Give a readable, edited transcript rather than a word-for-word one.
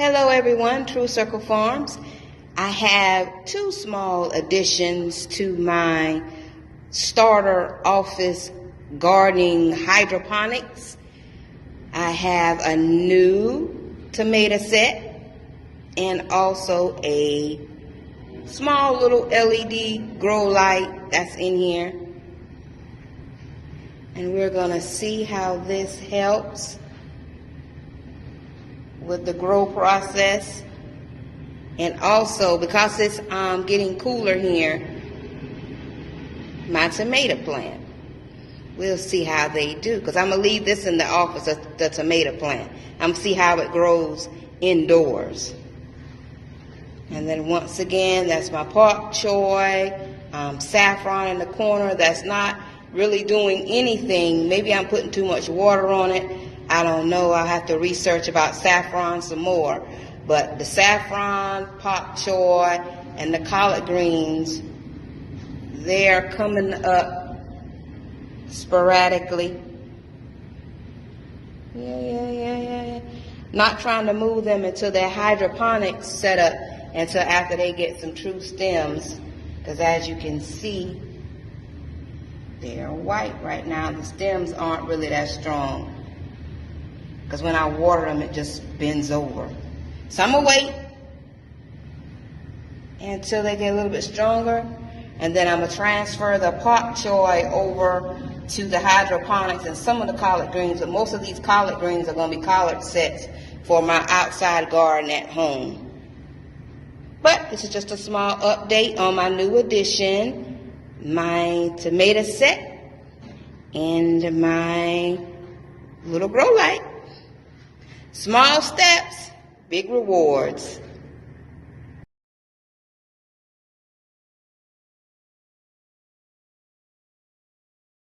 Hello everyone, True Circle Farms. I have two small additions to my starter office gardening hydroponics. I have a new tomato set and also a small little LED grow light that's in here. And we're gonna see how this helps with the grow process. And also, because it's getting cooler here, my tomato plant, we'll see how they do, because I'm gonna leave this in the office, the tomato plant. I'm gonna see how it grows indoors. And then once again, that's my pak choi, saffron in the corner that's not really doing anything. Maybe I'm putting too much water on it. I don't know. I'll have to research about saffron some more. But the saffron, pak choi, and the collard greens, they're coming up sporadically. Yeah. Not trying to move them until their hydroponics set up until after they get some true stems. Because as you can see, they're white right now. The stems aren't really that strong, because when I water them, it just bends over. So I'm going to wait until they get a little bit stronger, and then I'm going to transfer the pak choi over to the hydroponics and some of the collard greens. But most of these collard greens are going to be collard sets for my outside garden at home. But this is just a small update on my new addition, my tomato set and my little grow light. Small steps, big rewards.